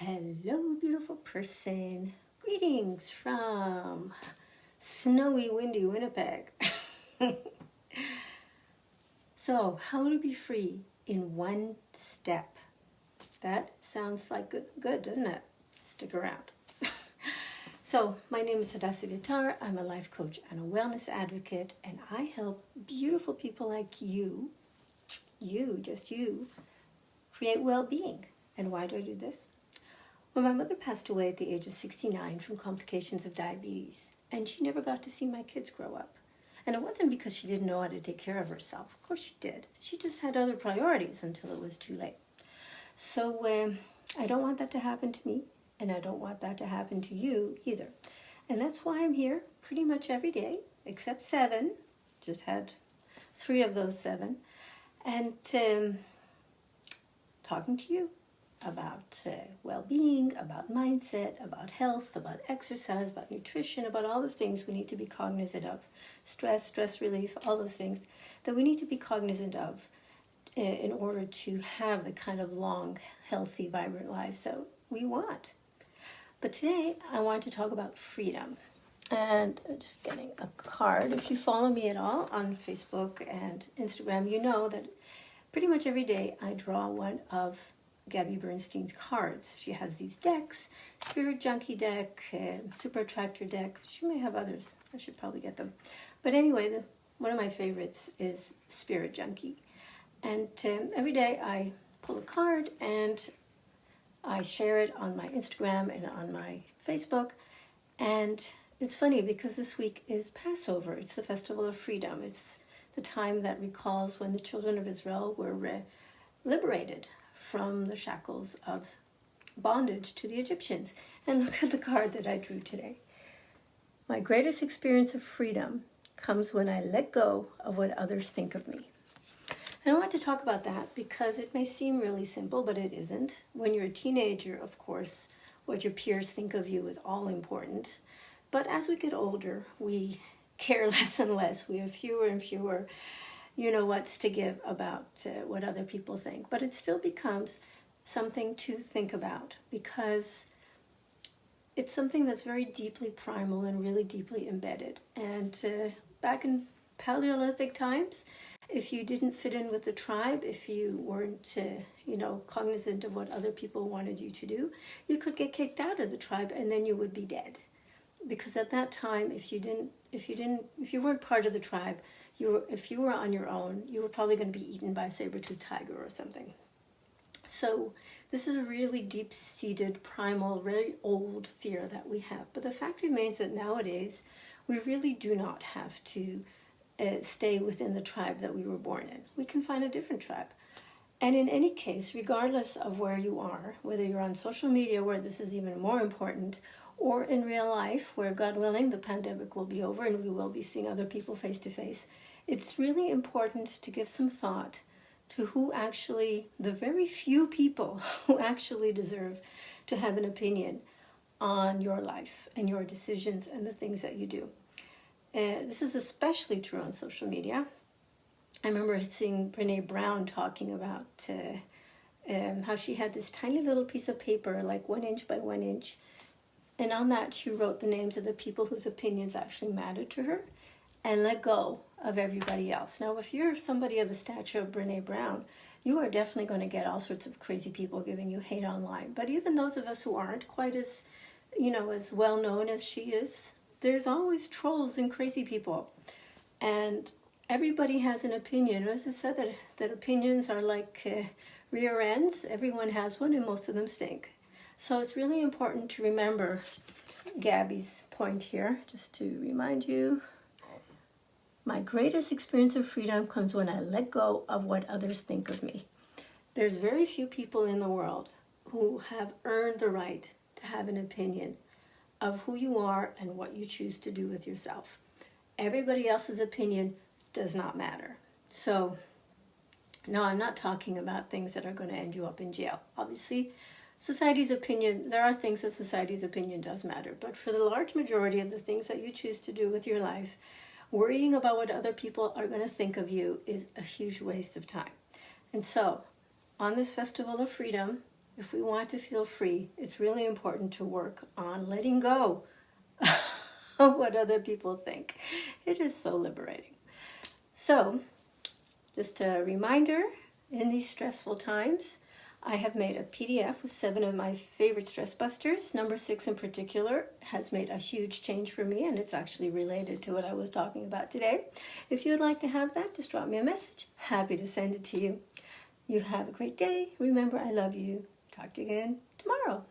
Hello, beautiful person. Greetings from snowy, windy Winnipeg. So, how to be free in one step. That sounds like good, doesn't it? Stick around. So, my name is Hadassah Vitar. I'm a life coach and a wellness advocate, and I help beautiful people like you, just you, create well-being. And why do I do this? Well, my mother passed away at the age of 69 from complications of diabetes, and she never got to see my kids grow up. And it wasn't because she didn't know how to take care of herself. Of course she did. She just had other priorities until it was too late. So I don't want that to happen to me, and I don't want that to happen to you either. And that's why I'm here pretty much every day, except 7. Just had 3 of those 7. And talking to you about well-being, about mindset, about health, about exercise, about nutrition, about all the things we need to be cognizant of. Stress relief, all those things that we need to be cognizant of in order to have the kind of long, healthy, vibrant lives that we want. But today I want to talk about freedom. And just getting a card. If you follow me at all on Facebook and Instagram, you know that pretty much every day I draw one of Gabby Bernstein's cards. She has these decks, Spirit Junkie deck, Super Attractor deck. She may have others. I should probably get them. But anyway, one of my favorites is Spirit Junkie. And every day I pull a card and I share it on my Instagram and on my Facebook. And it's funny because this week is Passover. It's the Festival of Freedom. It's the time that recalls when the children of Israel were liberated from the shackles of bondage to the Egyptians. And look at the card that I drew today. My greatest experience of freedom comes when I let go of what others think of me. And I want to talk about that because it may seem really simple, but it isn't. When you're a teenager, of course, what your peers think of you is all important. But as we get older, we care less and less. We have fewer and fewer what's to give about what other people think. But it still becomes something to think about because it's something that's very deeply primal and really deeply embedded. And back in Paleolithic times, if you didn't fit in with the tribe, if you weren't, cognizant of what other people wanted you to do, you could get kicked out of the tribe and then you would be dead. Because at that time, if you weren't part of the tribe, if you were on your own, you were probably going to be eaten by a saber-toothed tiger or something. So this is a really deep-seated, primal, very old fear that we have. But the fact remains that nowadays, we really do not have to stay within the tribe that we were born in. We can find a different tribe. And in any case, regardless of where you are, whether you're on social media where this is even more important, or in real life where, God willing, the pandemic will be over and we will be seeing other people face to face, it's really important to give some thought to the very few people who actually deserve to have an opinion on your life and your decisions and the things that you do. This is especially true on social media. I remember seeing Brene Brown talking about how she had this tiny little piece of paper, like 1 inch by 1 inch, and on that she wrote the names of the people whose opinions actually mattered to her and let go of everybody else. Now, if you're somebody of the stature of Brene Brown, you are definitely going to get all sorts of crazy people giving you hate online. But even those of us who aren't quite as, as well known as she is, there's always trolls and crazy people. And everybody has an opinion. As I said, that opinions are like rear ends. Everyone has one and most of them stink. So it's really important to remember Gabby's point here, just to remind you. My greatest experience of freedom comes when I let go of what others think of me. There's very few people in the world who have earned the right to have an opinion of who you are and what you choose to do with yourself. Everybody else's opinion does not matter. So, no, I'm not talking about things that are going to end you up in jail. Obviously, society's opinion, there are things that society's opinion does matter. But for the large majority of the things that you choose to do with your life, worrying about what other people are going to think of you is a huge waste of time. And so, on this Festival of Freedom, if we want to feel free, it's really important to work on letting go of what other people think. It is so liberating. So, just a reminder, in these stressful times, I have made a PDF with 7 of my favorite stress busters. Number 6 in particular has made a huge change for me, and it's actually related to what I was talking about today. If you'd like to have that, just drop me a message. Happy to send it to you. You have a great day. Remember, I love you. Talk to you again tomorrow.